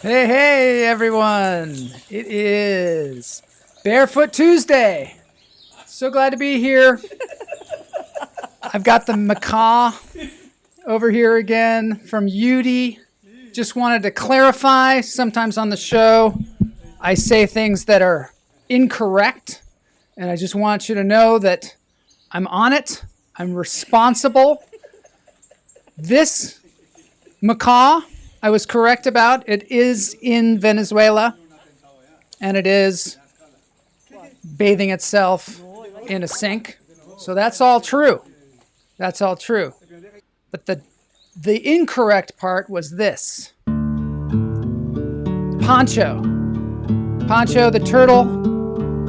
Hey, hey, everyone. It is Barefoot Tuesday. So glad to be here. I've got the macaw over here again from Udi. Just wanted to clarify, sometimes on the show, I say things that are incorrect, and I just want you to know that I'm on it. I'm responsible. This macaw I was correct about. It is in Venezuela, and it is bathing itself in a sink. So that's all true. That's all true. But the incorrect part was this. Poncho. Poncho the turtle.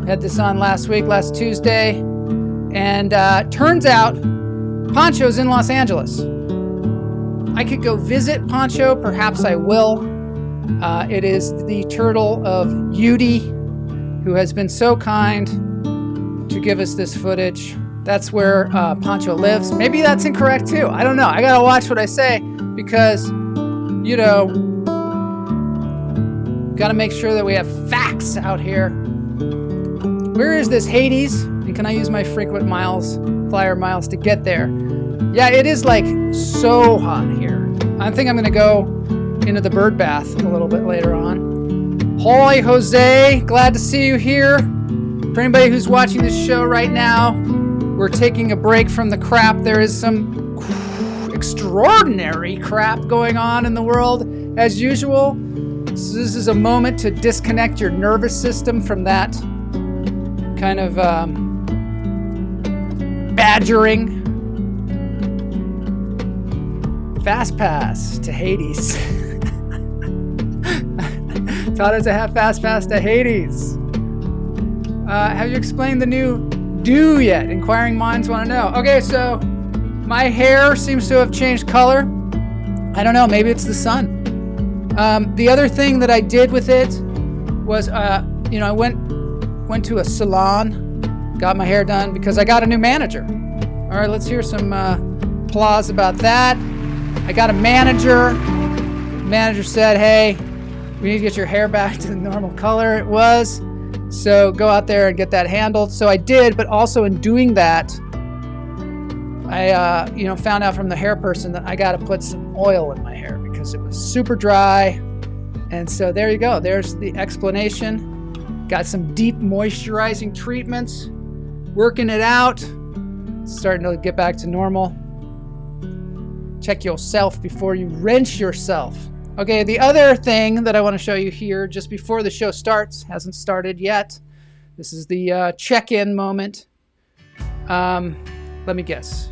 Had this on last Tuesday. And turns out Poncho's in Los Angeles. I could go visit Poncho, perhaps I will. It is the turtle of Udi, who has been so kind to give us this footage. That's where Poncho lives. Maybe that's incorrect too. I don't know. I gotta watch what I say because, you know, gotta make sure that we have facts out here. Where is this Hades? And can I use my frequent flyer miles to get there? Yeah, it is like so hot here. I think I'm going to go into the bird bath a little bit later on. Hoy, Jose, glad to see you here. For anybody who's watching this show right now, we're taking a break from the crap. There is some extraordinary crap going on in the world as usual. So this is a moment to disconnect your nervous system from that kind of badgering. Fast pass to Hades. Taught us to have fast pass to Hades. Have you explained the new do yet? Inquiring minds want to know. Okay, so my hair seems to have changed color. I don't know, maybe it's the sun. The other thing that I did with it was, I went to a salon, got my hair done because I got a new manager. All right, let's hear some applause about that. I got a manager. The manager said, hey, we need to get your hair back to the normal color it was. So go out there and get that handled. So I did, but also in doing that, I found out from the hair person that I got to put some oil in my hair because it was super dry. And so there you go. There's the explanation. Got some deep moisturizing treatments, working it out, starting to get back to normal. Check yourself before you wrench yourself. Okay, the other thing that I want to show you here just before the show starts, hasn't started yet. This is the check-in moment. Let me guess.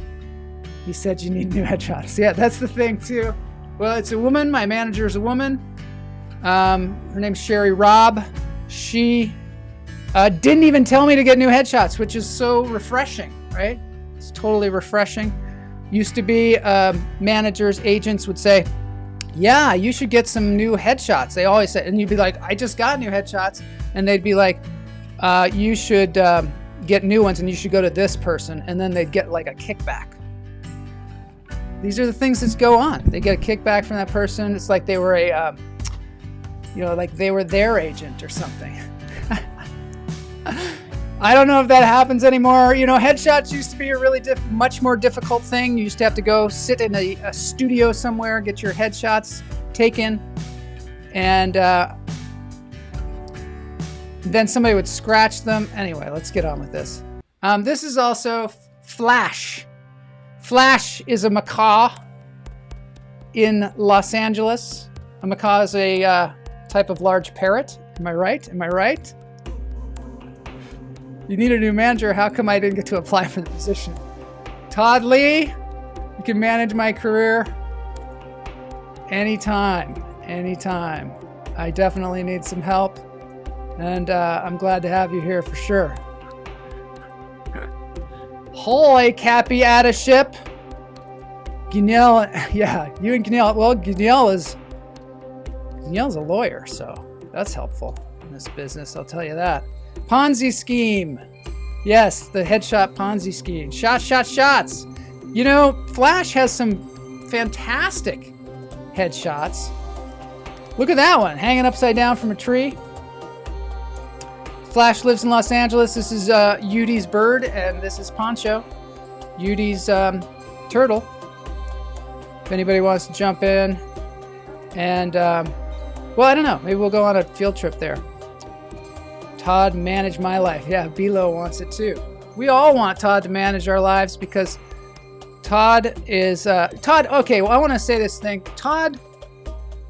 He said you need new headshots. Yeah, that's the thing too. Well, it's a woman. My manager is a woman. Her name's Sherry Robb. She didn't even tell me to get new headshots, which is so refreshing, right? It's totally refreshing. Used to be managers, agents would say, yeah, you should get some new headshots. They always say, and you'd be like, I just got new headshots. And they'd be like, you should get new ones and you should go to this person. And then they'd get like a kickback. These are the things that go on. They get a kickback from that person. It's like they were like they were their agent or something. I don't know if that happens anymore. Headshots used to be a really much more difficult thing. You used to have to go sit in a studio somewhere, get your headshots taken, and then somebody would scratch them. Anyway, let's get on with this. This is also Flash. Flash is a macaw in Los Angeles. A macaw is a type of large parrot. Am I right? Am I right? You need a new manager. How come I didn't get to apply for the position? Todd Lee, you can manage my career anytime. I definitely need some help, and I'm glad to have you here for sure. Holy Cappy at a ship. Gunnell, yeah, you and Gunnell. Well, Gunnell's a lawyer, so that's helpful in this business, I'll tell you that. Ponzi scheme. Yes, the headshot Ponzi scheme. Shots. Flash has some fantastic headshots. Look at that one, hanging upside down from a tree. Flash lives in Los Angeles. This is Udi's bird, and this is Poncho, Udi's turtle. If anybody wants to jump in, and well, I don't know. Maybe we'll go on a field trip there. Todd, manage my life. Yeah, Bilo wants it too. We all want Todd to manage our lives because Todd is Todd. Okay, well, I want to say this thing. Todd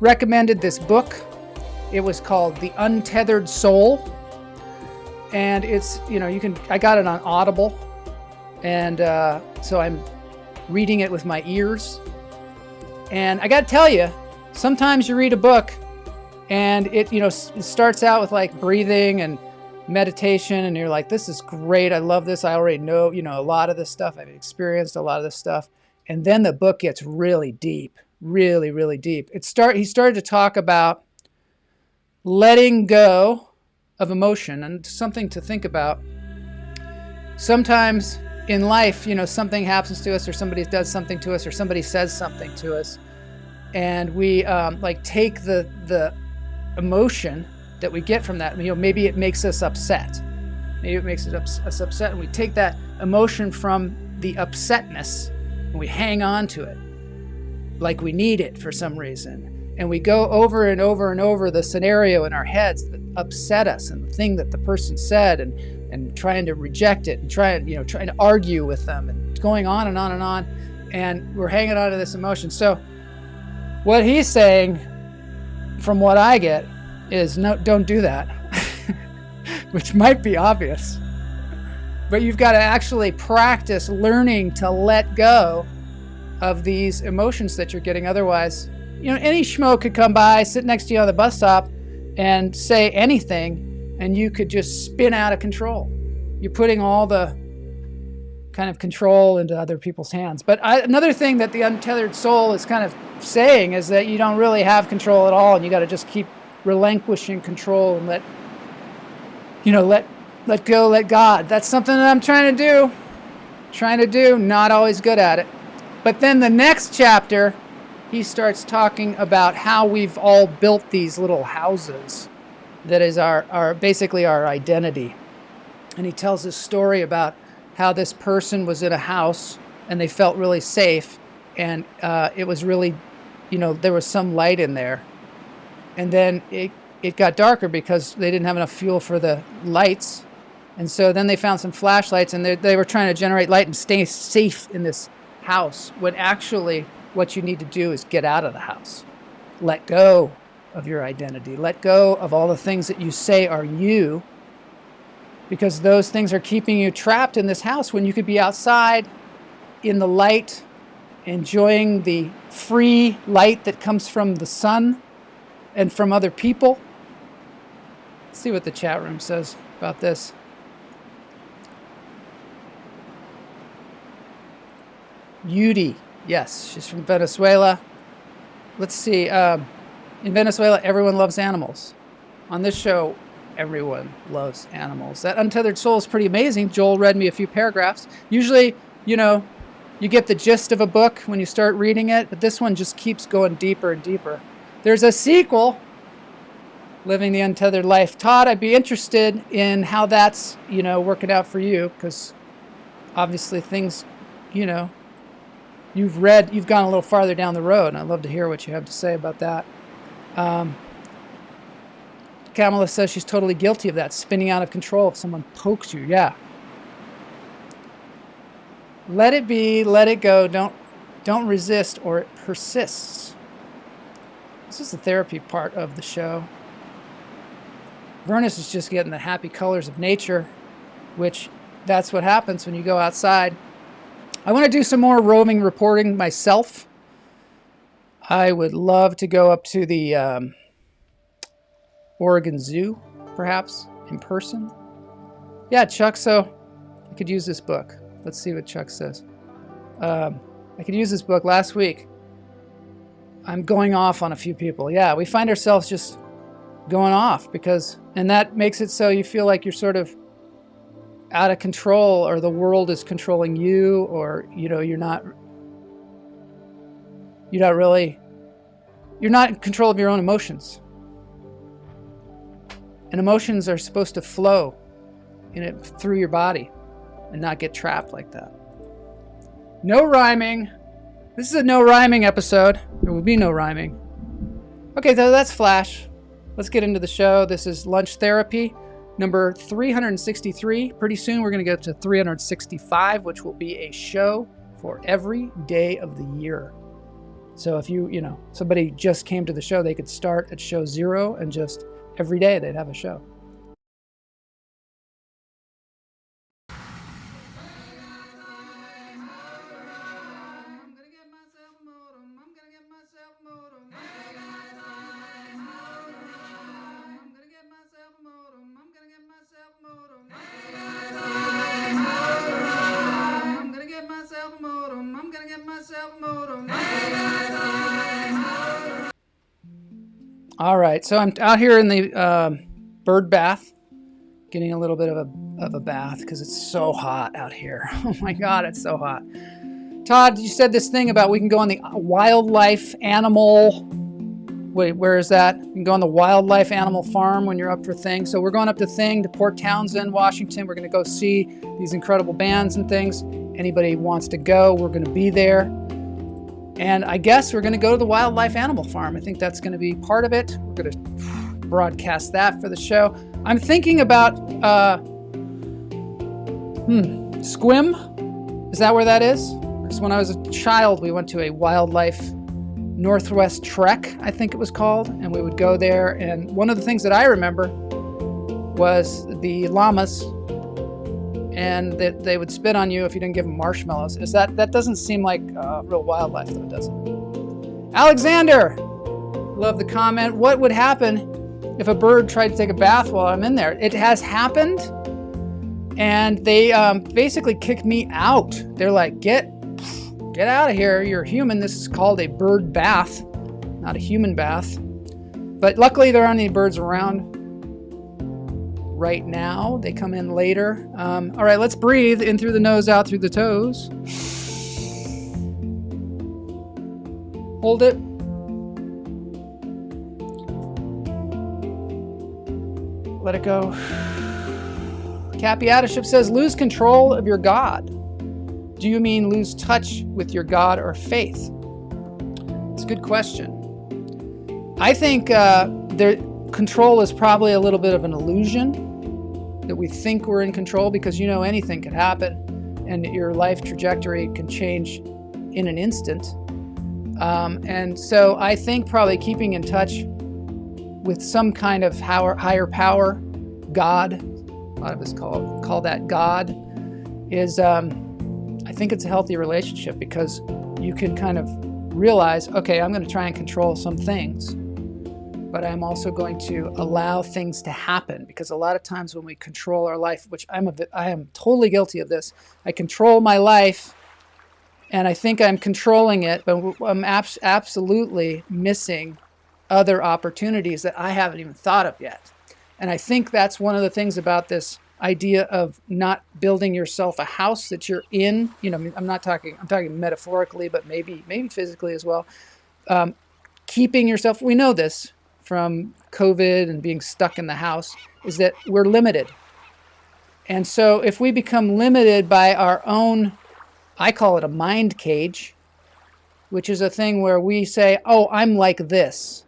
recommended this book. It was called The Untethered Soul. And it's, I got it on Audible. And so I'm reading it with my ears. And I got to tell you, sometimes you read a book and it starts out with like breathing and meditation. And you're like, this is great. I love this. I already know, a lot of this stuff. I've experienced a lot of this stuff. And then the book gets really deep, really, really deep. He started to talk about letting go of emotion, and something to think about. Sometimes in life, something happens to us, or somebody does something to us, or somebody says something to us, and we take the emotion that we get from that. Maybe it makes us upset. Maybe it makes us upset, and we take that emotion from the upsetness and we hang on to it like we need it for some reason. And we go over and over and over the scenario in our heads that upset us and the thing that the person said, and trying to reject it and trying to argue with them and going on and on and on. And we're hanging on to this emotion. So what he's saying, from what I get, is no, don't do that, which might be obvious. But you've got to actually practice learning to let go of these emotions that you're getting. Otherwise, any schmo could come by, sit next to you on the bus stop, and say anything, and you could just spin out of control. You're putting all the kind of control into other people's hands. But another thing that the Untethered Soul is kind of saying is that you don't really have control at all, and you got to just keep relinquishing control and let go, let God. That's something that I'm trying to do. Not always good at it. But then the next chapter, he starts talking about how we've all built these little houses that is our basically our identity. And he tells this story about how this person was in a house and they felt really safe, and it was really, there was some light in there. And then it got darker because they didn't have enough fuel for the lights. And so then they found some flashlights, and they were trying to generate light and stay safe in this house, when actually what you need to do is get out of the house. let go of your identity. Let go of all the things that you say are you, because those things are keeping you trapped in this house when you could be outside in the light, enjoying the free light that comes from the sun and from other people. Let's see what the chat room says about this. Yudi, yes, she's from Venezuela. Let's see. In Venezuela, everyone loves animals. On this show, everyone loves animals. That Untethered Soul is pretty amazing. Joel read me a few paragraphs. Usually, you know, you get the gist of a book when you start reading it, but this one just keeps going deeper and deeper. There's a sequel, Living the Untethered Life. Todd, I'd be interested in how that's, working out for you, because obviously things, you've gone a little farther down the road, and I'd love to hear what you have to say about that. Kamala says she's totally guilty of that, spinning out of control if someone pokes you. Yeah. Let it be, let it go. Don't resist, or it persists. This is the therapy part of the show. Vernus is just getting the happy colors of nature, which that's what happens when you go outside. I want to do some more roving reporting myself. I would love to go up to the Oregon Zoo, perhaps, in person. Yeah, Chuck, so I could use this book. Let's see what Chuck says. I could use this book. Last week, I'm going off on a few people. Yeah, we find ourselves just going off and that makes it so you feel like you're sort of out of control, or the world is controlling you, or, you're not in control of your own emotions. And emotions are supposed to flow through your body and not get trapped like that. No rhyming. This is a no rhyming episode. There will be no rhyming. Okay, so that's Flash. Let's get into the show. This is Lunch Therapy, number 363. Pretty soon we're going to go to 365, which will be a show for every day of the year. So if somebody just came to the show, they could start at show 0 and just every day they'd have a show. All right, so I'm out here in the bird bath, getting a little bit of a bath because it's so hot out here. Oh my God, it's so hot. Todd, you said this thing about we can go on the wildlife animal. Wait, where is that? You can go on the wildlife animal farm when you're up for Thing. So we're going up to Thing, to Port Townsend, Washington. We're going to go see these incredible bands and things. Anybody wants to go, we're going to be there. And I guess we're going to go to the wildlife animal farm. I think that's going to be part of it. We're going to broadcast that for the show. I'm thinking about Squim. Is that where that is? Because when I was a child, we went to a wildlife Northwest Trek, I think it was called, and we would go there. And one of the things that I remember was the llamas, and that they would spit on you if you didn't give them marshmallows. That doesn't seem like real wildlife, though, does it? Alexander, love the comment. What would happen if a bird tried to take a bath while I'm in there? It has happened, and they basically kicked me out. They're like, get out of here. You're a human. This is called a bird bath, not a human bath. But luckily, there aren't any birds around right now. They come in later. All right, let's breathe in through the nose, out through the toes. Hold it. Let it go. Cappy Addership says, lose control of your God. Do you mean lose touch with your God or faith? It's a good question. I think control is probably a little bit of an illusion, that we think we're in control, because anything could happen and your life trajectory can change in an instant. And so I think probably keeping in touch with some kind of higher power, God, a lot of us call that God, is I think it's a healthy relationship, because you can kind of realize, okay, I'm going to try and control some things, but I'm also going to allow things to happen, because a lot of times when we control our life, which I am totally guilty of this, I control my life and I think I'm controlling it, but I'm absolutely missing other opportunities that I haven't even thought of yet. And I think that's one of the things about this idea of not building yourself a house that you're in. I'm talking metaphorically, but maybe physically as well. Keeping yourself, we know this from COVID and being stuck in the house, is that we're limited. And so if we become limited by our own, I call it a mind cage, which is a thing where we say, oh, I'm like this.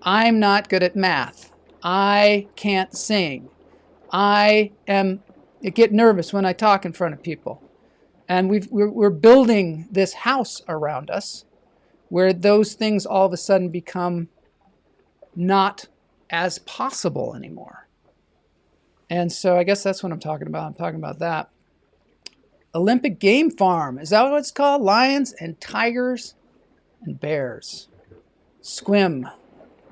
I'm not good at math. I can't sing. I get nervous when I talk in front of people. And we're building this house around us where those things all of a sudden become not as possible anymore. And so I guess that's what I'm talking about. I'm talking about that. Olympic Game Farm. Is that what it's called? Lions and tigers and bears. Squim.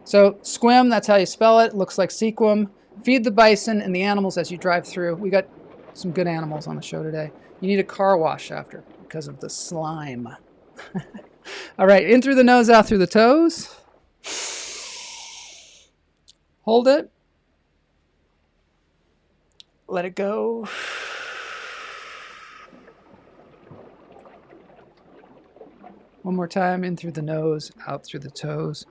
So squim, that's how you spell it. It looks like sequim. Feed the bison and the animals as you drive through. We got some good animals on the show today. You need a car wash after because of the slime. All right, in through the nose, out through the toes. Hold it. Let it go. One more time, in through the nose, out through the toes.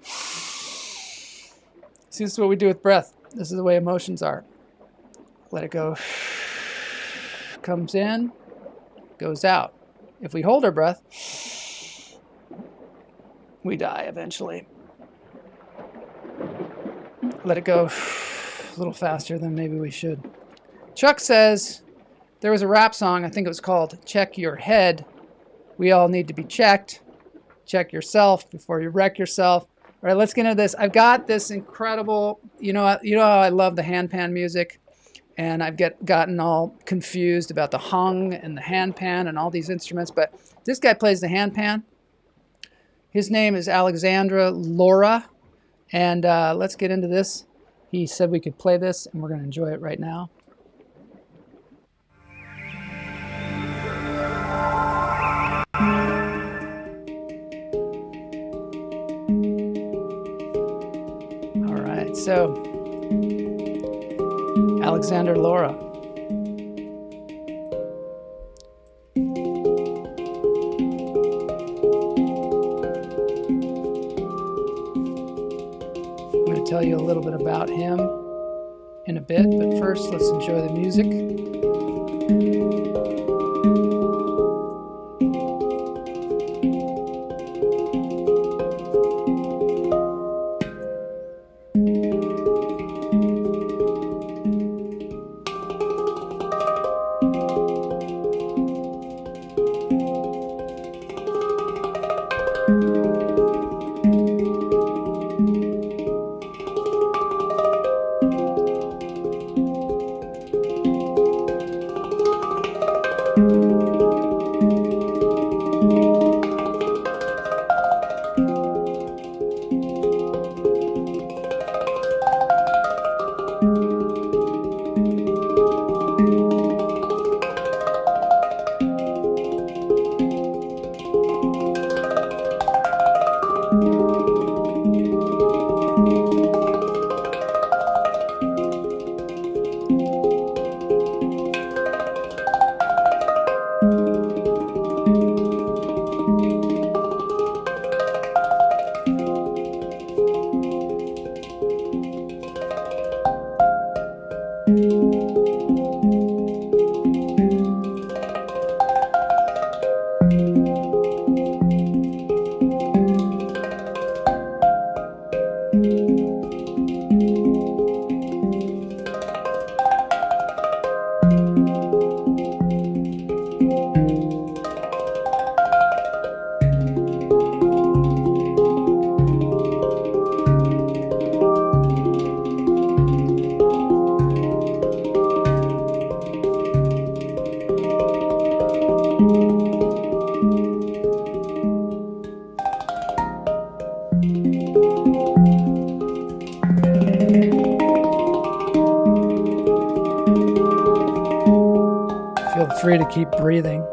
See, this is what we do with breath. This is the way emotions are. Let it go. Comes in, goes out. If we hold our breath, we die eventually. Let it go a little faster than maybe we should. Chuck says there was a rap song, I think it was called Check Your Head. We all need to be checked. Check yourself before you wreck yourself. All right, let's get into this. I've got this incredible, you know how I love the handpan music, and I've gotten all confused about the hung and the handpan and all these instruments, but this guy plays the handpan. His name is Alexandra Laura, and let's get into this. He said we could play this, and we're going to enjoy it right now. So, Alexander Laura. I'm going to tell you a little bit about him in a bit, but first let's enjoy the music. free to keep breathing.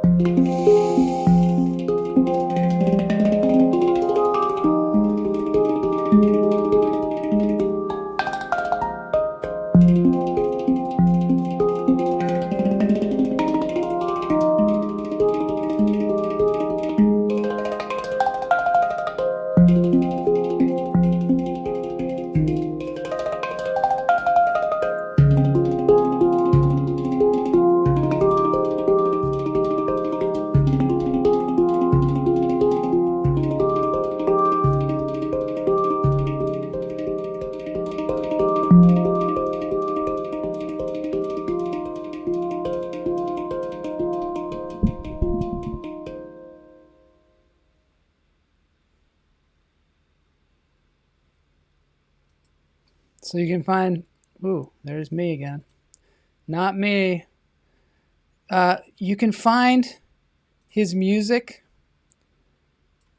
So you can find, ooh, there's me again. Not me. You can find his music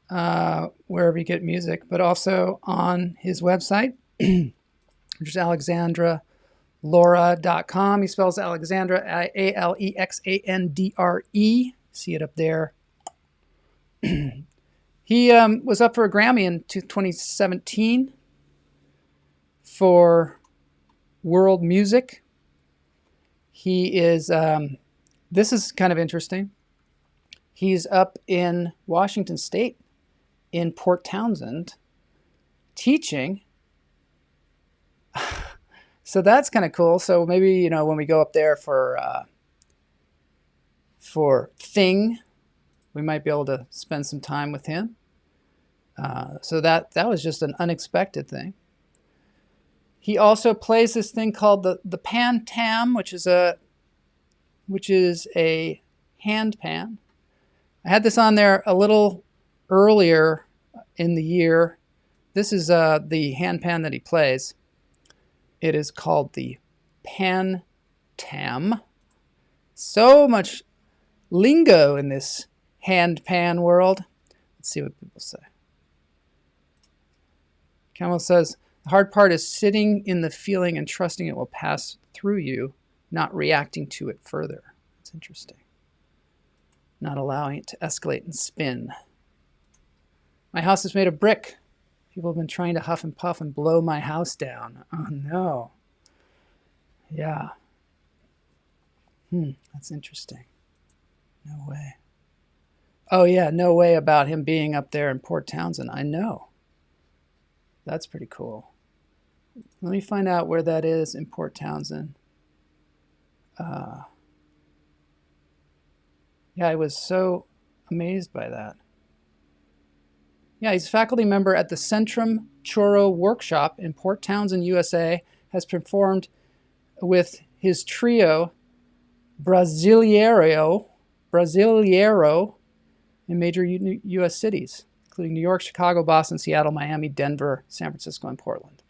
wherever you get music, but also on his website, which is alexandralaura.com. He spells Alexandra, Alexandre. See it up there. He was up for a Grammy in 2017 for world music. He is, this is kind of interesting. He's up in Washington State in Port Townsend teaching. So that's kind of cool. So maybe, you know, when we go up there for Thing, we might be able to spend some time with him. So that was just an unexpected thing. He also plays this thing called the pan-tam, which is a handpan. I had this on there a little earlier in the year. This is the handpan that he plays. It is called the pan-tam. So much lingo in this handpan world. Let's see what people say. Camel says, the hard part is sitting in the feeling and trusting it will pass through you, not reacting to it further. That's interesting. Not allowing it to escalate and spin. My house is made of brick. People have been trying to huff and puff and blow my house down. Oh no. Yeah. That's interesting. No way. Oh yeah, no way about him being up there in Port Townsend. I know. That's pretty cool. Let me find out where that is in Port Townsend. Yeah, I was so amazed by that. Yeah, he's a faculty member at the Centrum Choro Workshop in Port Townsend, USA, has performed with his trio Brasileiro in major U.S. cities, including New York, Chicago, Boston, Seattle, Miami, Denver, San Francisco, and Portland.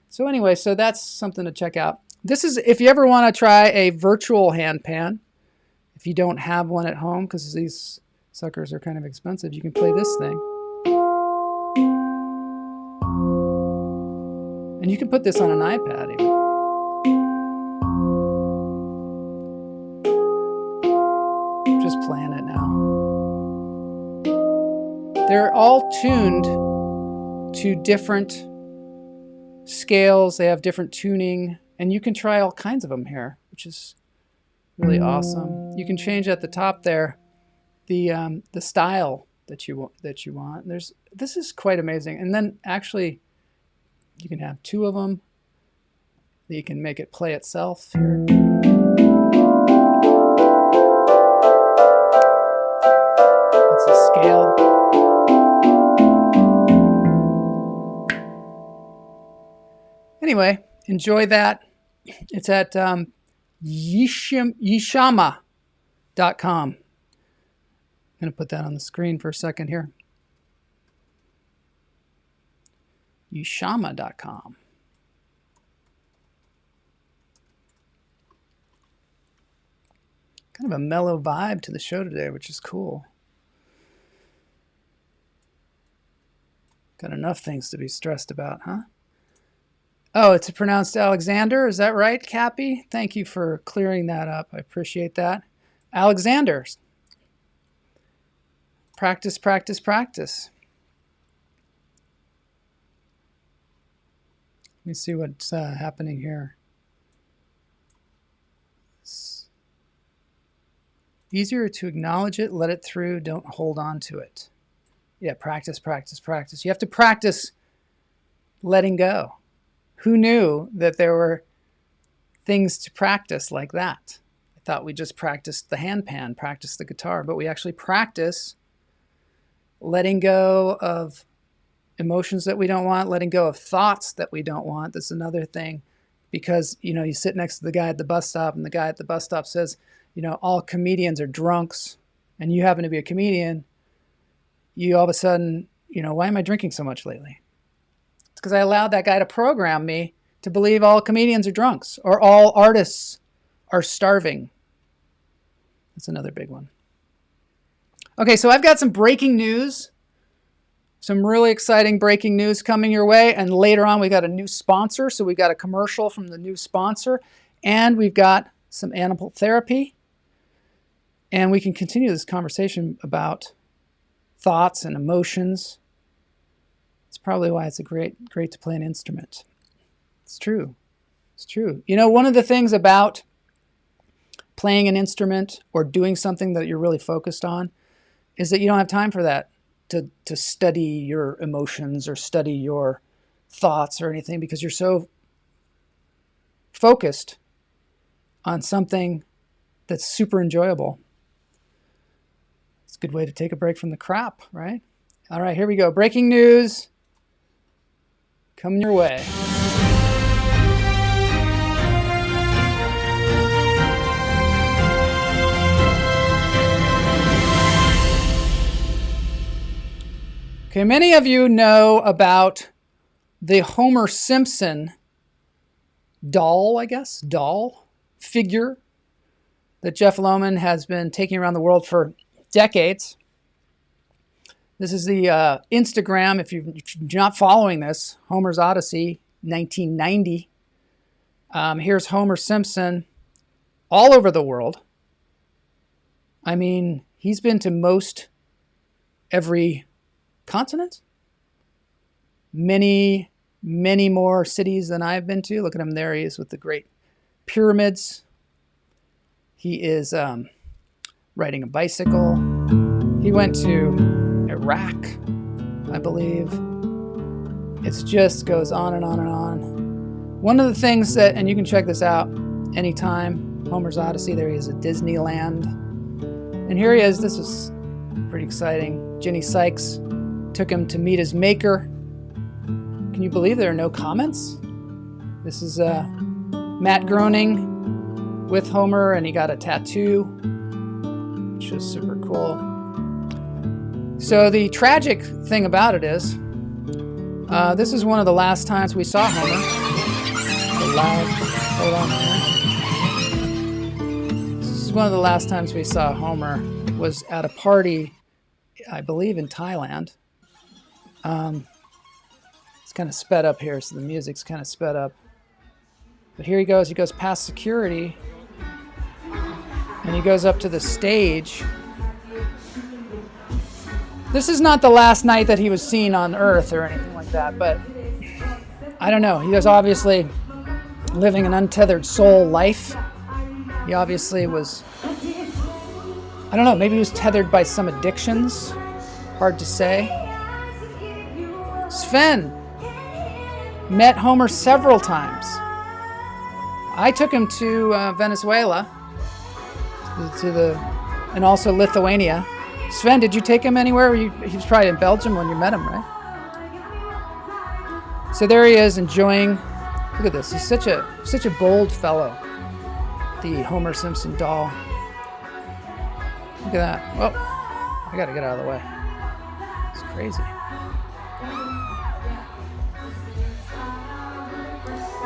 So anyway, so that's something to check out. This is, if you ever want to try a virtual handpan, if you don't have one at home, because these suckers are kind of expensive, you can play this thing. And you can put this on an iPad even. Just playing it now. They're all tuned to different scales. They have different tuning, and you can try all kinds of them here, which is really awesome. You can change at the top there the style that you want. This is quite amazing. And then actually you can have two of them. You can make it play itself here. That's a scale. Anyway, enjoy that. It's at yishama.com. I'm going to put that on the screen for a second here. Yishama.com. Kind of a mellow vibe to the show today, which is cool. Got enough things to be stressed about, huh? Oh, it's pronounced Alexander. Is that right, Cappy? Thank you for clearing that up. I appreciate that. Alexander. Practice, practice, practice. Let me see what's happening here. It's easier to acknowledge it, let it through, don't hold on to it. Yeah, practice, practice, practice. You have to practice letting go. Who knew that there were things to practice like that? I thought we just practiced the handpan, practiced the guitar, but we actually practice letting go of emotions that we don't want, letting go of thoughts that we don't want. That's another thing, because, you know, you sit next to the guy at the bus stop and the guy at the bus stop says, you know, all comedians are drunks, and you happen to be a comedian. You all of a sudden, you know, why am I drinking so much lately? It's because I allowed that guy to program me to believe all comedians are drunks or all artists are starving. That's another big one. Okay, so I've got some breaking news, some really exciting breaking news coming your way. And later on, we got a new sponsor. So we got a commercial from the new sponsor, and we've got some animal therapy. And we can continue this conversation about thoughts and emotions. It's probably why it's great to play an instrument. It's true. It's true. You know, one of the things about playing an instrument or doing something that you're really focused on is that you don't have time for that, to study your emotions or study your thoughts or anything, because you're so focused on something that's super enjoyable. It's a good way to take a break from the crap, right? All right, here we go. Breaking news coming your way. Okay, many of you know about the Homer Simpson doll figure that Jeff Lohman has been taking around the world for decades. This is the Instagram, if you're not following this, Homer's Odyssey, 1990. Here's Homer Simpson all over the world. I mean, he's been to most every continent, many more cities than I've been to. Look at him there. He is with the great pyramids. He is riding a bicycle. He went to Iraq, I believe. It just goes on and on and on. One of the things that, and you can check this out anytime, Homer's Odyssey, there he is at Disneyland. And here he is. This is pretty exciting. Ginny Sykes took him to meet his maker. Can you believe there are no comments? This is Matt Groening with Homer, and he got a tattoo, which is super cool. So the tragic thing about it is, this is one of the last times we saw Homer. This is one of the last times we saw Homer was at a party, I believe in Thailand. It's kind of sped up here, so the music's kind of sped up. But here he goes past security, and he goes up to the stage. This is not the last night that he was seen on Earth or anything like that, but I don't know. He was obviously living an untethered soul life. He obviously was, I don't know, maybe he was tethered by some addictions. Hard to say. Sven met Homer several times. I took him to Venezuela, and also Lithuania. Sven, did you take him anywhere? He was probably in Belgium when you met him, right? So there he is enjoying. Look at this. He's such a bold fellow. The Homer Simpson doll. Look at that. Well, I got to get out of the way. It's crazy.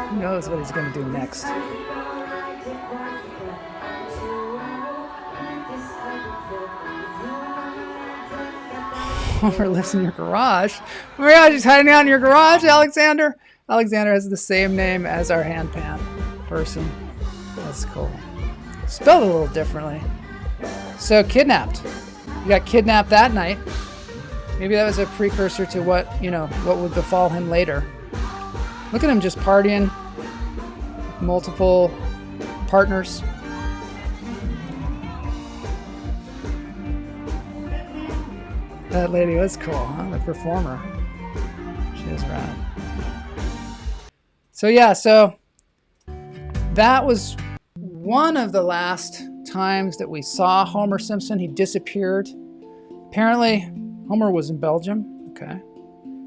Who knows what he's going to do next? Homer lives in your garage. Oh my gosh, he's hiding out in your garage, Alexander. Alexander has the same name as our handpan person. That's cool. Spelled a little differently. So kidnapped. He got kidnapped that night. Maybe that was a precursor to what would befall him later. Look at him just partying. Multiple partners. That lady was cool, huh? The performer. She was rad. So yeah, that was one of the last times that we saw Homer Simpson. He disappeared. Apparently, Homer was in Belgium. Okay.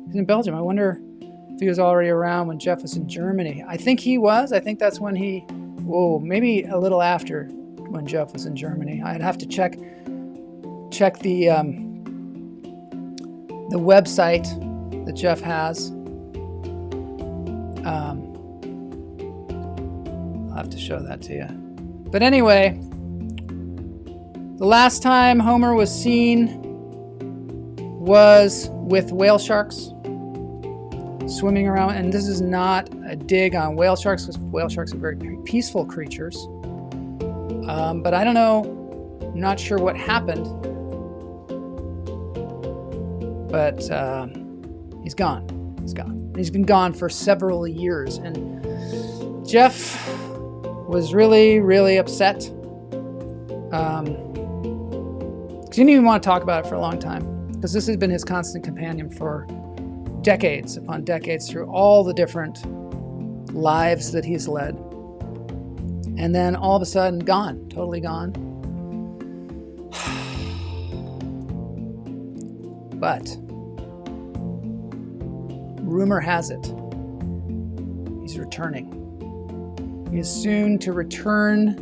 He's in Belgium. I wonder if he was already around when Jeff was in Germany. I think he was. I think that's when maybe a little after when Jeff was in Germany. I'd have to check the website that Jeff has. I'll have to show that to you. But anyway, the last time Homer was seen was with whale sharks swimming around. And this is not a dig on whale sharks, because whale sharks are very peaceful creatures. But I don't know, I'm not sure what happened. But he's gone. He's gone. He's been gone for several years. And Jeff was really, really upset. He didn't even want to talk about it for a long time, because this has been his constant companion for decades upon decades through all the different lives that he's led. And then all of a sudden, gone, totally gone. But rumor has it, he's returning. He is soon to return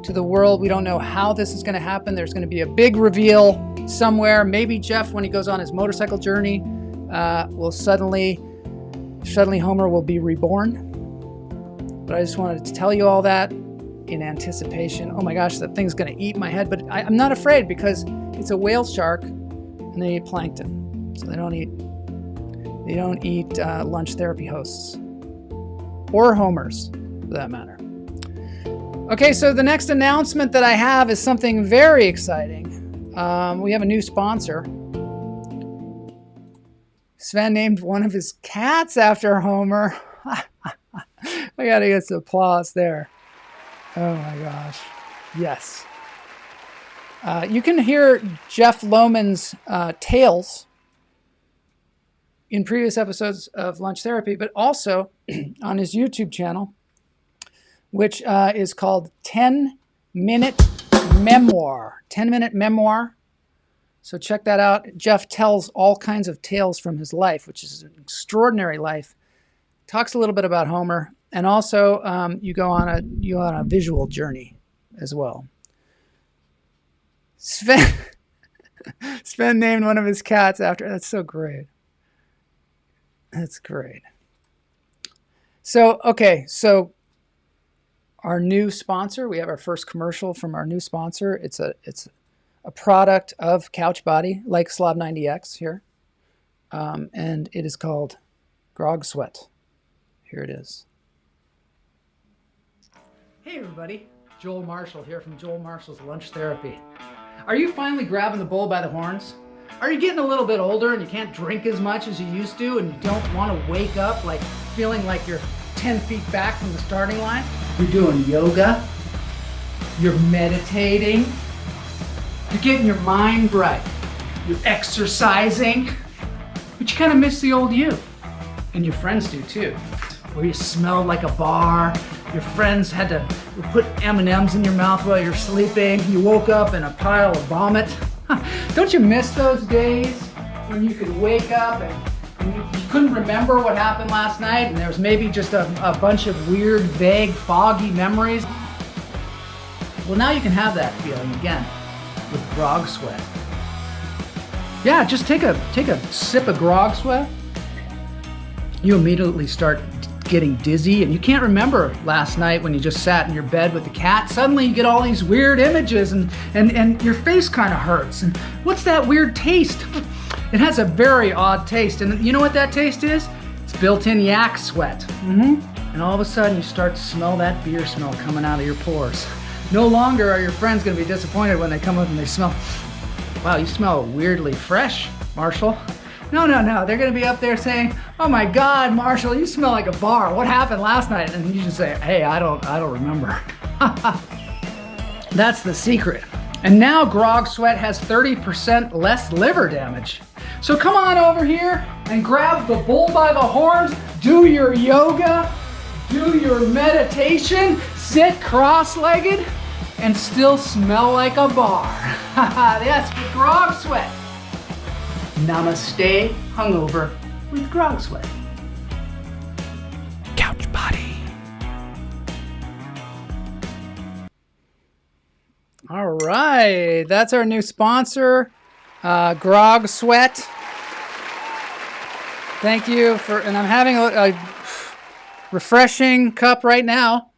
to the world. We don't know how this is going to happen. There's going to be a big reveal somewhere. Maybe Jeff, when he goes on his motorcycle journey, will suddenly Homer will be reborn. But I just wanted to tell you all that in anticipation. Oh my gosh, that thing's going to eat my head. But I'm not afraid, because it's a whale shark and they eat plankton. So they don't eat lunch therapy hosts or Homers, for that matter. Okay, so the next announcement that I have is something very exciting. We have a new sponsor. Sven named one of his cats after Homer. I gotta get some applause there. Oh my gosh. Yes. You can hear Jeff Lohman's tales in previous episodes of Lunch Therapy, but also on his YouTube channel, which is called 10-Minute Memoir. 10-Minute Memoir. So check that out. Jeff tells all kinds of tales from his life, which is an extraordinary life. Talks a little bit about Homer, and also you go on a visual journey as well. Sven named one of his cats after. That's so great. That's great. So our new sponsor, we have our first commercial from our new sponsor. It's a product of Couchbody, like Slob 90X here. And it is called Grog Sweat. Here it is. Hey everybody, Joel Marshall here from Joel Marshall's Lunch Therapy. Are you finally grabbing the bull by the horns? Are you getting a little bit older and you can't drink as much as you used to, and you don't want to wake up like feeling like you're 10 feet back from the starting line? You're doing yoga, you're meditating, you're getting your mind right, you're exercising, but you kind of miss the old you. And your friends do too. Where you smelled like a bar, your friends had to put M&Ms in your mouth while you're sleeping, you woke up in a pile of vomit. Don't you miss those days when you could wake up and you couldn't remember what happened last night, and there was maybe just a bunch of weird, vague, foggy memories? Well, now you can have that feeling again with Grog Sweat. Yeah, just take a sip of Grog Sweat. You immediately start getting dizzy, and you can't remember last night when you just sat in your bed with the cat. Suddenly you get all these weird images, and your face kind of hurts. And what's that weird taste? It has a very odd taste, and you know what that taste is? It's built-in yak sweat. And all of a sudden you start to smell that beer smell coming out of your pores. No longer are your friends going to be disappointed when they come up and they smell, wow, you smell weirdly fresh, Marshall. No. They're going to be up there saying, oh my God, Marshall, you smell like a bar. What happened last night? And you just say, hey, I don't remember. That's the secret. And now Grog Sweat has 30% less liver damage. So come on over here and grab the bull by the horns, do your yoga, do your meditation, sit cross-legged, and still smell like a bar. That's with Grog Sweat. Namaste, hungover with Grog Sweat. Couch body. All right, that's our new sponsor, Grog Sweat. Thank you for, and I'm having a refreshing cup right now.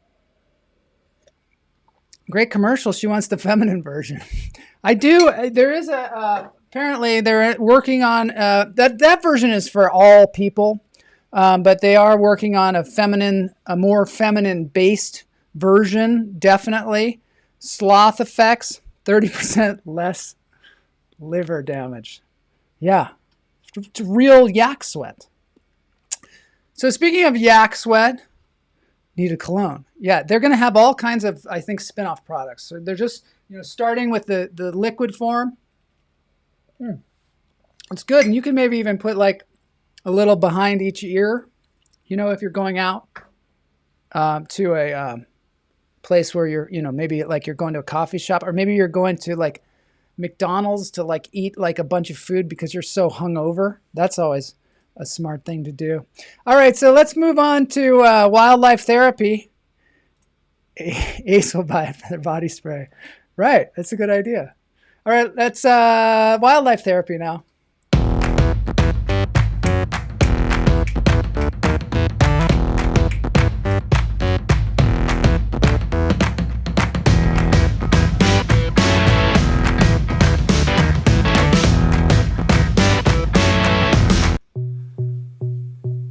Great commercial. She wants the feminine version. I do. There is apparently they're working on, that version is for all people, but they are working on a more feminine based version, definitely. Sloth effects, 30% less liver damage. Yeah, it's real yak sweat. So speaking of yak sweat, need a cologne. Yeah, they're going to have all kinds of, I think, spin-off products. So they're just, starting with the liquid form. It's good, and you can maybe even put like a little behind each ear. If you're going out to a place where you're, maybe like you're going to a coffee shop, or maybe you're going to like McDonald's to like eat like a bunch of food because you're so hungover. That's always a smart thing to do. All right, so let's move on to wildlife therapy. Ace will buy their body spray. Right, that's a good idea. All right, that's wildlife therapy now.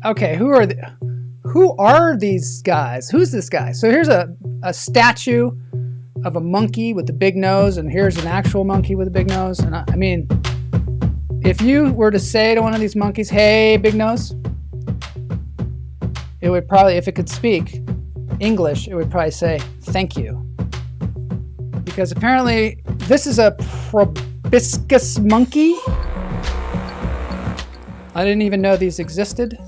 Okay, who are these guys? Who's this guy? So here's a statue of a monkey with a big nose, and here's an actual monkey with a big nose. And I mean, if you were to say to one of these monkeys, hey, big nose, it would probably, if it could speak English, it would probably say, thank you. Because apparently this is a proboscis monkey. I didn't even know these existed,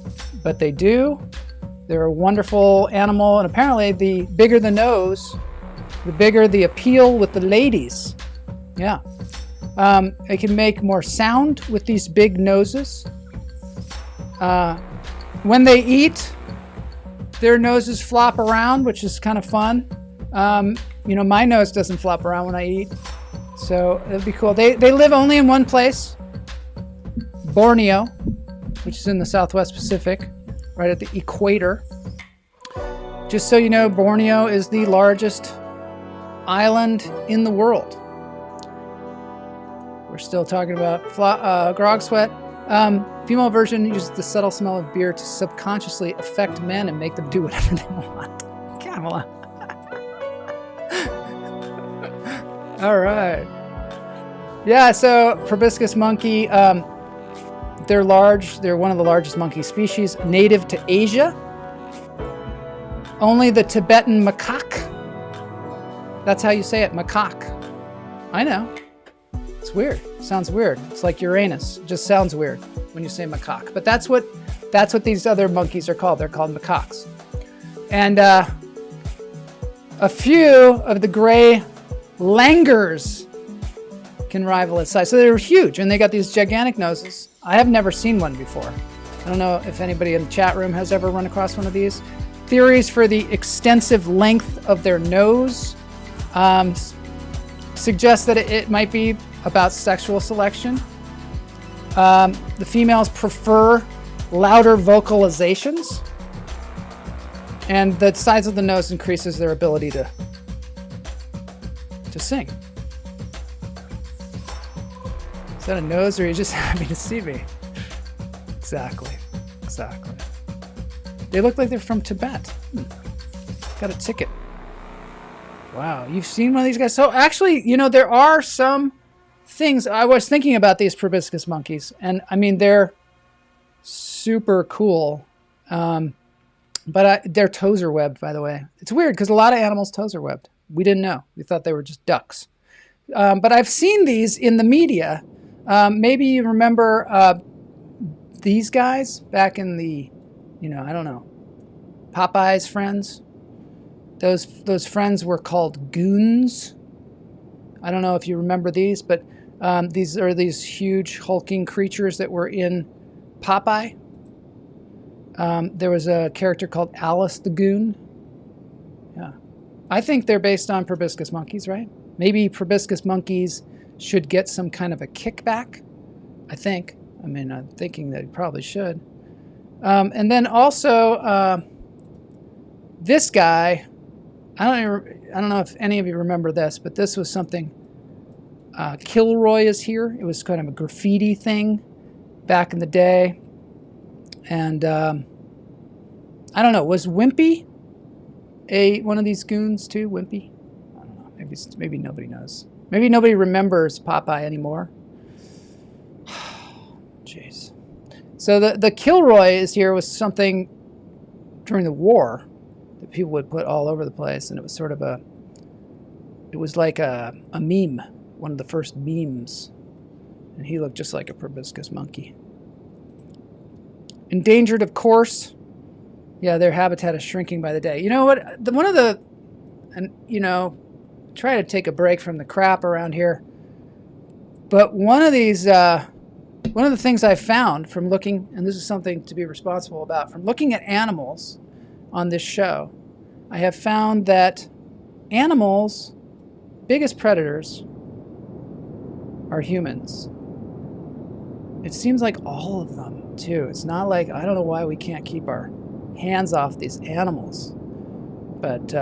but they do. They're a wonderful animal, and apparently the bigger the nose, the bigger the appeal with the ladies. Yeah. They can make more sound with these big noses. When they eat, their noses flop around, which is kind of fun. My nose doesn't flop around when I eat, so it'd be cool. They live only in one place, Borneo, which is in the Southwest Pacific, right at the equator. Just so you know, Borneo is the largest island in the world. We're still talking about Grog Sweat. Female version uses the subtle smell of beer to subconsciously affect men and make them do whatever they want. Kamala. All right. Yeah, so proboscis monkey, they're large. They're one of the largest monkey species, native to Asia. Only the Tibetan macaque. That's how you say it, macaque. I know. It's weird. It sounds weird. It's like Uranus. It just sounds weird when you say macaque. But that's what these other monkeys are called. They're called macaques. And a few of the gray langurs can rival its size. So they're huge, and they got these gigantic noses. I have never seen one before. I don't know if anybody in the chat room has ever run across one of these. Theories for the extensive length of their nose suggest that it might be about sexual selection. The females prefer louder vocalizations, and the size of the nose increases their ability to sing. Is that a nose, or are you just happy to see me? Exactly. They look like they're from Tibet. Got a ticket. Wow, you've seen one of these guys? So actually, you know, there are some things. I was thinking about these proboscis monkeys, and I mean, they're super cool. But their toes are webbed, by the way. It's weird because a lot of animals' toes are webbed. We didn't know. We thought they were just ducks. But I've seen these in the media. Maybe you remember these guys back in the, you know, I don't know, Popeye's friends. Those friends were called goons. I don't know if you remember these, but these are these huge hulking creatures that were in Popeye. There was a character called Alice the Goon. Yeah. I think they're based on proboscis monkeys, right? Maybe proboscis monkeys should get some kind of a kickback. I think. I mean, I'm thinking they probably should. And then also, this guy, I don't know if any of you remember this, but this was something. Kilroy is here. It was kind of a graffiti thing back in the day. And I don't know, was Wimpy one of these goons too? Wimpy? I don't know. Maybe nobody knows. Maybe nobody remembers Popeye anymore. Jeez. So the Kilroy is here was something during the war that people would put all over the place, and it was sort of it was like a meme, one of the first memes, and he looked just like a proboscis monkey. Endangered, of course. Yeah, their habitat is shrinking by the day. You know what? Try to take a break from the crap around here. But one of the things I found from looking, and this is something to be responsible about, from looking at animals on this show, I have found that animals' biggest predators are humans. It seems like all of them, too. It's not like, I don't know why we can't keep our hands off these animals. But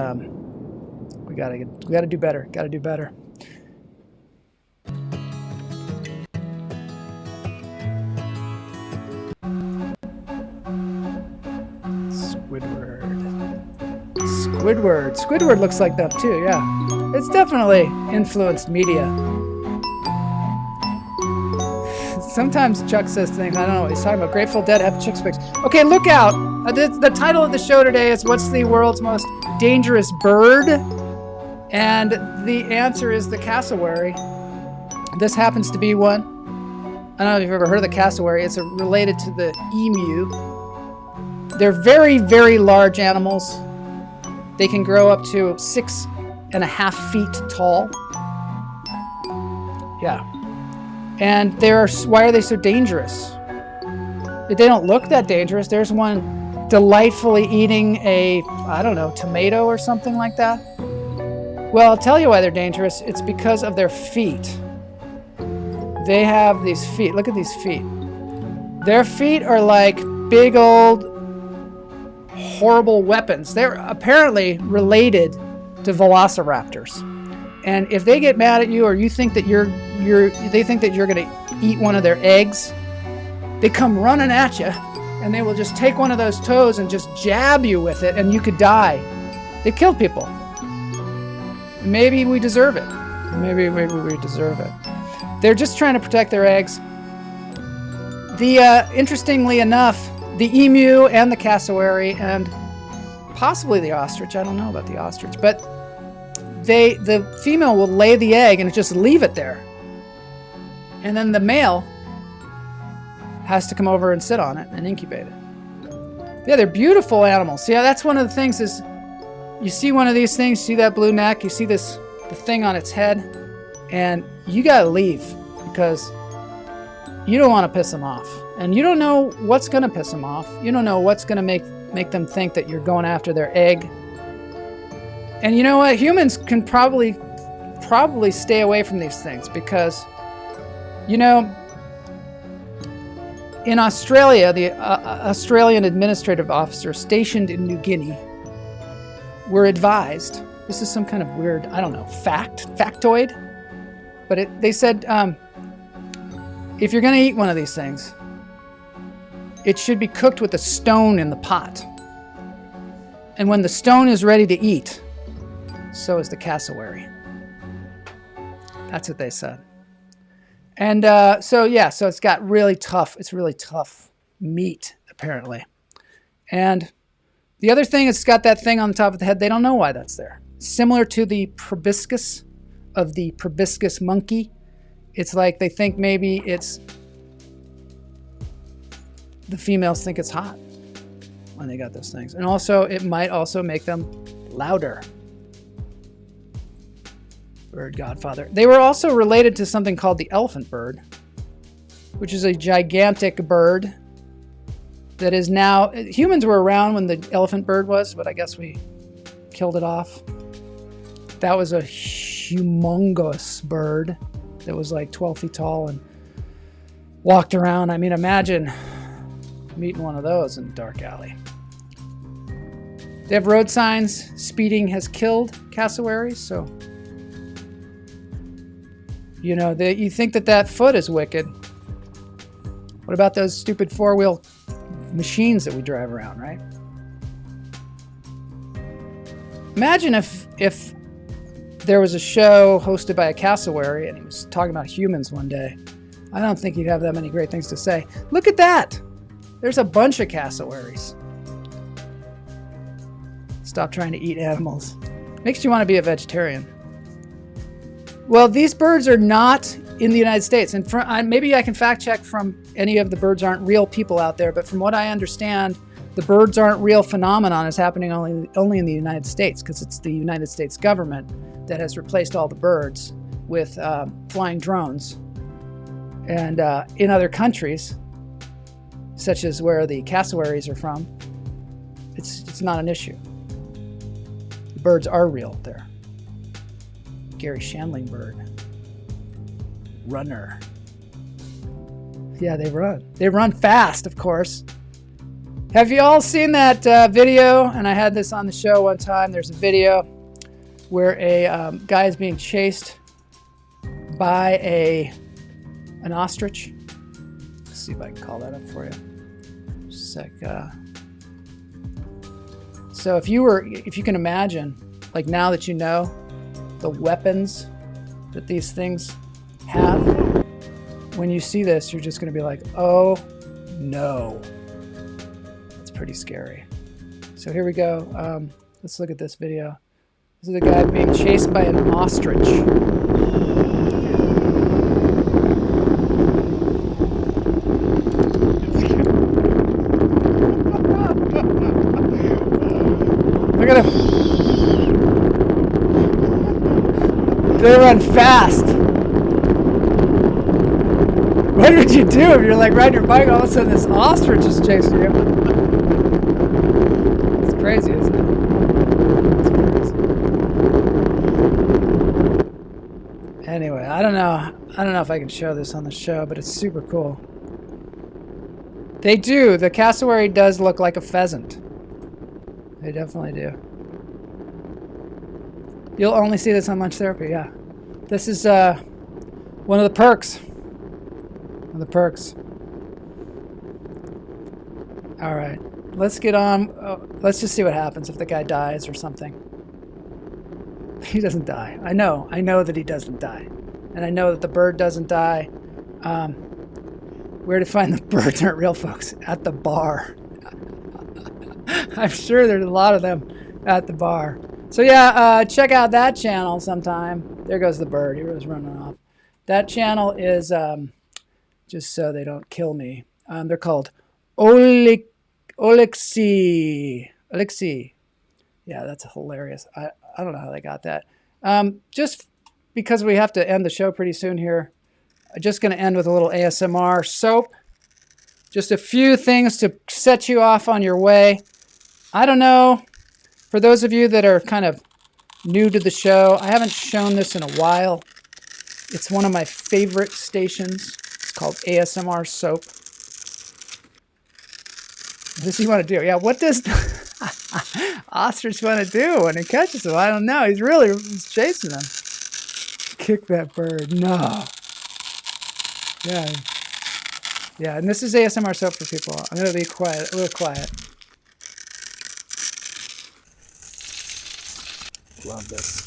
we gotta do better. Gotta do better. Squidward looks like that, too, yeah. It's definitely influenced media. Sometimes Chuck says things, I don't know what he's talking about. Grateful Dead have chick pics. Okay, look out. The title of the show today is What's the World's Most Dangerous Bird? And the answer is the cassowary. This happens to be one. I don't know if you've ever heard of the cassowary. It's related to the emu. They're very, very large animals. They can grow up to 6.5 feet tall. Yeah. And why are they so dangerous? They don't look that dangerous. There's one delightfully eating I don't know, tomato or something like that. Well, I'll tell you why they're dangerous. It's because of their feet. They have these feet. Look at these feet. Their feet are like big old horrible weapons. They're apparently related to velociraptors. And if they get mad at you, or you think that they think that you're going to eat one of their eggs, they come running at you, and they will just take one of those toes and just jab you with it, and you could die. They killed people. Maybe we deserve it. Maybe we deserve it. They're just trying to protect their eggs. Interestingly enough, the emu and the cassowary and possibly the ostrich, I don't know about the ostrich, but the female will lay the egg and just leave it there. And then the male has to come over and sit on it and incubate it. Yeah, they're beautiful animals. Yeah, that's one of the things is you see one of these things, see that blue neck, you see the thing on its head, and you gotta leave because you don't want to piss them off. And you don't know what's going to piss them off. You don't know what's going to make them think that you're going after their egg. And you know what? Humans can probably stay away from these things because, you know, in Australia, the Australian administrative officers stationed in New Guinea were advised, this is some kind of weird, I don't know, factoid, but they said, if you're going to eat one of these things, it should be cooked with a stone in the pot. And when the stone is ready to eat, so is the cassowary. That's what they said. And so it's got really tough, it's really tough meat, apparently. And the other thing is it's got that thing on the top of the head. They don't know why that's there. Similar to the proboscis of the proboscis monkey. It's like they think maybe it's, the females think it's hot when they got those things. And also, it might also make them louder. Bird godfather. They were also related to something called the elephant bird, which is a gigantic bird that is now, humans were around when the elephant bird was, but I guess we killed it off. That was a humongous bird that was like 12 feet tall and walked around. I mean, imagine meeting one of those in a dark alley. They have road signs. Speeding has killed cassowaries, so you know, you think that foot is wicked. What about those stupid four-wheel machines that we drive around, right? Imagine if there was a show hosted by a cassowary and he was talking about humans one day. I don't think he'd have that many great things to say. Look at that. There's a bunch of cassowaries. Stop trying to eat animals. Makes you want to be a vegetarian. Well, these birds are not in the United States. And maybe I can fact check from any of the birds aren't real people out there, but from what I understand, the birds aren't real phenomenon is happening only in the United States, because it's the United States government that has replaced all the birds with flying drones. And in other countries, such as where the cassowaries are from, it's not an issue. The birds are real there. Gary Shandling bird. Runner. Yeah, they run. They run fast, of course. Have you all seen that video? And I had this on the show one time. There's a video where a guy is being chased by an ostrich. Let's see if I can call that up for you. Just a sec. So if you can imagine, like now that you know the weapons that these things have, when you see this, you're just going to be like, oh no. It's pretty scary. So here we go. Let's look at this video. This is a guy being chased by an ostrich. Look at him. They run fast. What would you do if you're like riding your bike, all of a sudden this ostrich is chasing you? It's crazy, isn't it? It's crazy. Anyway, I don't know if I can show this on the show, but it's super cool. They do. The cassowary does look like a pheasant. They definitely do. You'll only see this on Lunch Therapy, yeah. This is one of the perks. One of the perks. All right, let's get on. Let's just see what happens if the guy dies or something. He doesn't die. I know that he doesn't die. And I know that the bird doesn't die. Where to find the birds aren't real, folks. At the bar. I'm sure there's a lot of them at the bar. So yeah, check out that channel sometime. There goes the bird. He was running off. That channel is, just so they don't kill me, they're called odyssey. Yeah, that's hilarious. I don't know how they got that. Just because we have to end the show pretty soon here, I'm just going to end with a little ASMR soap. Just a few things to set you off on your way. I don't know. For those of you that are kind of new to the show, I haven't shown this in a while. It's one of my favorite stations. It's called ASMR Soap. What does he want to do? Yeah, what does the ostrich want to do when he catches him? I don't know. He's chasing him. Kick that bird. No. Yeah. Yeah, and this is ASMR Soap for people. I'm going to be quiet, a little quiet. Love this.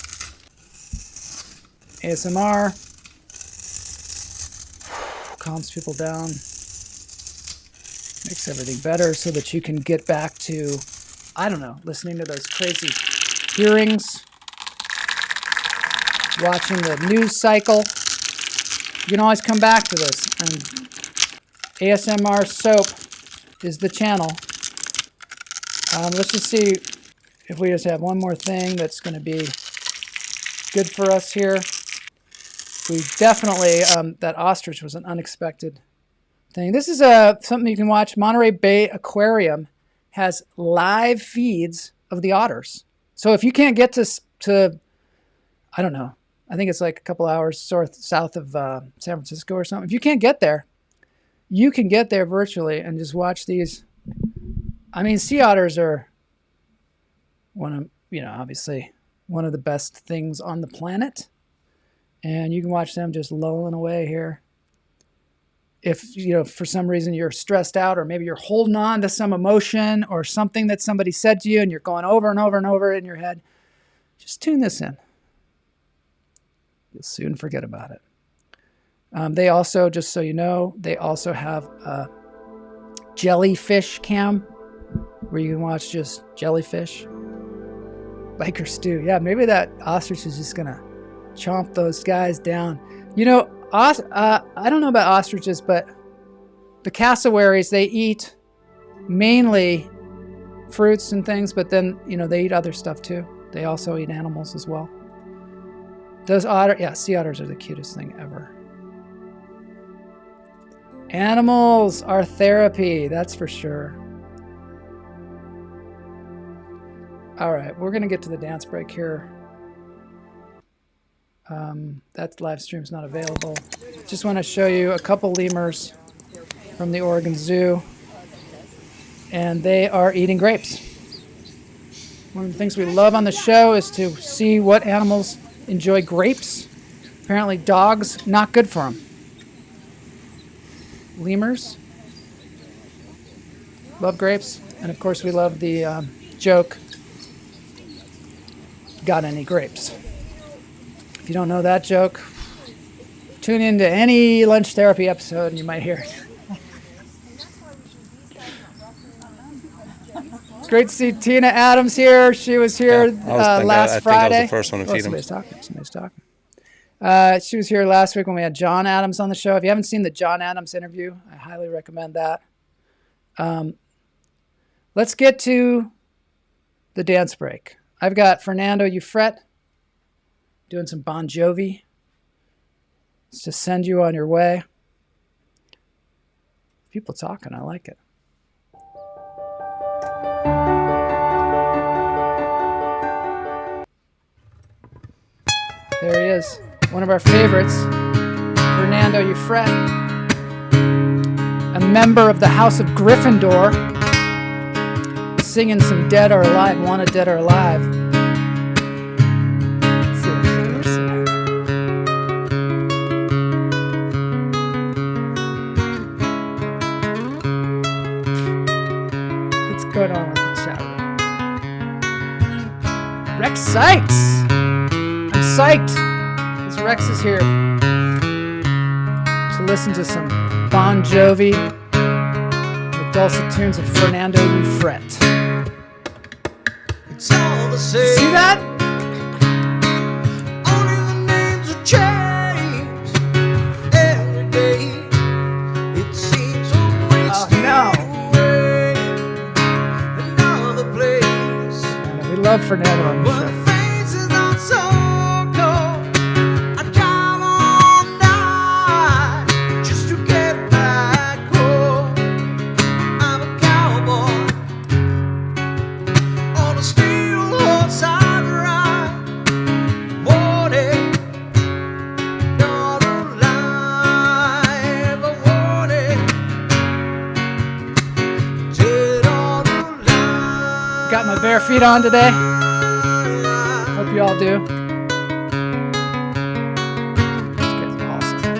ASMR. Calms people down. Makes everything better so that you can get back to, I don't know, listening to those crazy hearings, watching the news cycle. You can always come back to this. And ASMR Soap is the channel. Let's just see if we just have one more thing that's going to be good for us here. We definitely, that ostrich was an unexpected thing. This is something you can watch. Monterey Bay Aquarium has live feeds of the otters. So if you can't get to I don't know, I think it's like a couple hours south of San Francisco or something. If you can't get there, you can get there virtually and just watch these. I mean, sea otters are obviously one of the best things on the planet. And you can watch them just lolling away here. If, for some reason you're stressed out, or maybe you're holding on to some emotion or something that somebody said to you and you're going over and over and over in your head, just tune this in. You'll soon forget about it. They also, just so you know, they also have a jellyfish cam where you can watch just jellyfish. Biker stew. Yeah, maybe that ostrich is just going to chomp those guys down. I don't know about ostriches, but the cassowaries, they eat mainly fruits and things, but then, they eat other stuff too. They also eat animals as well. Sea otters are the cutest thing ever. Animals are therapy, that's for sure. All right, we're going to get to the dance break here. That live stream's not available. Just want to show you a couple lemurs from the Oregon Zoo. And they are eating grapes. One of the things we love on the show is to see what animals enjoy grapes. Apparently dogs, not good for them. Lemurs love grapes. And of course we love the joke, got any grapes? If you don't know that joke, tune into any lunch therapy episode and you might hear it. It's great to see Tina Adams here. She was here last Friday. I think I was the first one to feed him. Somebody's talking. She was here last week when we had John Adams on the show. If you haven't seen the John Adams interview, I highly recommend that. Let's get to the dance break. I've got Fernando Ufret doing some Bon Jovi. It's to send you on your way. People talking, I like it. There he is, one of our favorites, Fernando Ufret, a member of the House of Gryffindor, singing some Dead or Alive, Wanted Dead or Alive. Let's see what's going on with the chat room. Rex Sykes! Psyched because Rex is here to listen to some Bon Jovi, the dulcet tunes of Fernando Ufret. It's all the same. See that? Only the names have changed every day. It seems a waste away another place. We love Fernando on the show. Bare feet on today. Hope you all do. This guy's awesome.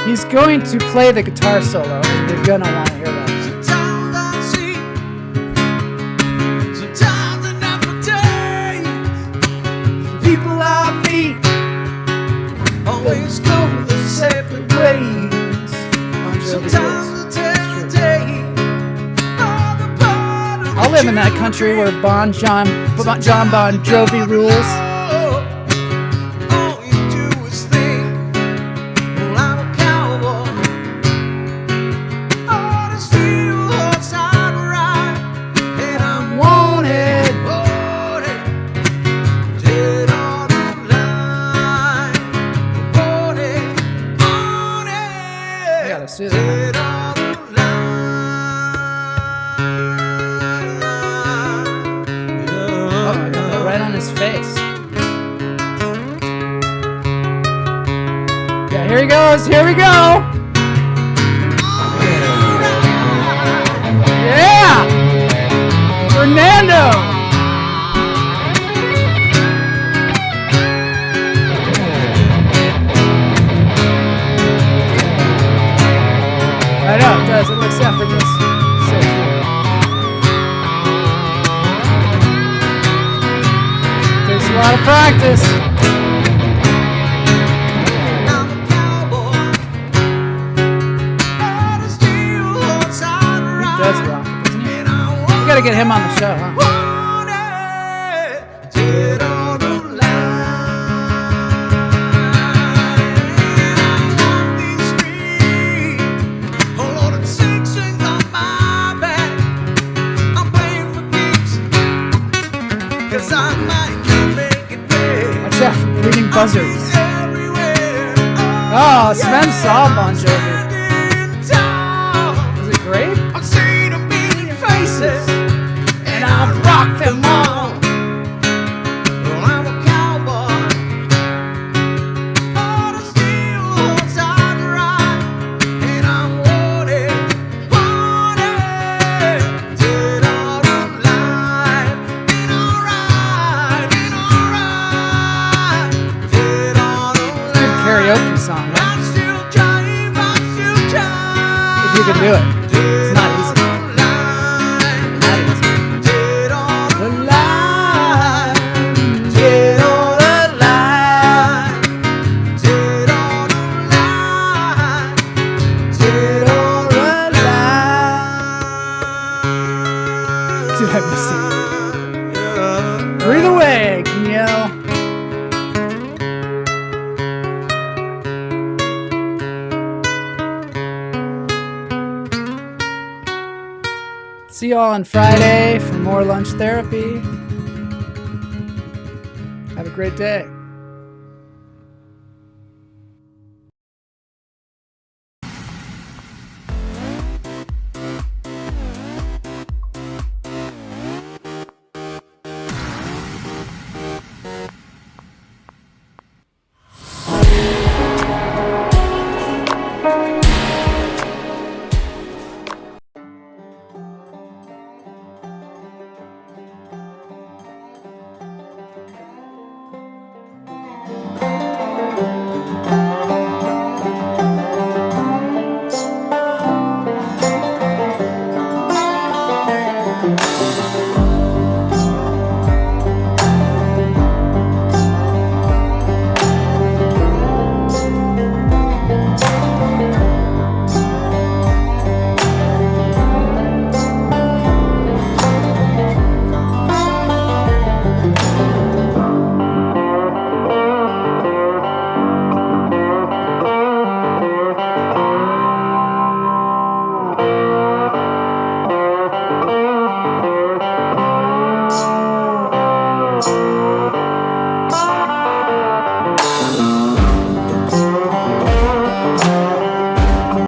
He's going to play the guitar solo, and you're gonna want to hear that. Sometimes I see, sometimes I I'll live in that country where John Bon Jovi rules. All you do is think, well, I'm a cowboy. On a steel horse I'd ride, and I'm Wanted. wanted, dead on the line. Wanted, wanted, I gotta see that. dead on the Oh, I got that right on his face. Yeah, here he goes. Here we go. Yeah! Fernando! I know, it does. It looks effortless. So cute. Takes a lot of practice. I'm a cowboy. On a steel horse I'd He ride, does rock it, doesn't he? and I We gotta get him on the show, huh? wanted, dead on the line. And I walk these streets, loaded 6 strings on my back. I'm playing for keeps, 'cause I might not make it big. Watch out for breeding buzzards. Everywhere. Oh, Sven saw Bon Jovi. Standing tall. Was it great? I've seen a million faces, and I've rocked them all. Well, I'm a cowboy. On a steel horse I'd ride, and I'm wanted, wanted, dead on the line. And alright, dead on the Good line. karaoke song, huh? I'm still trying, I'm still trying. If you could do it. It's not easy. Not easy. Dead on The line. dead on the line. Dead on the line. Dead on the line. Dude, I missed it. Breathe away, can you yell? See y'all on Friday for more lunch therapy. Have a great day.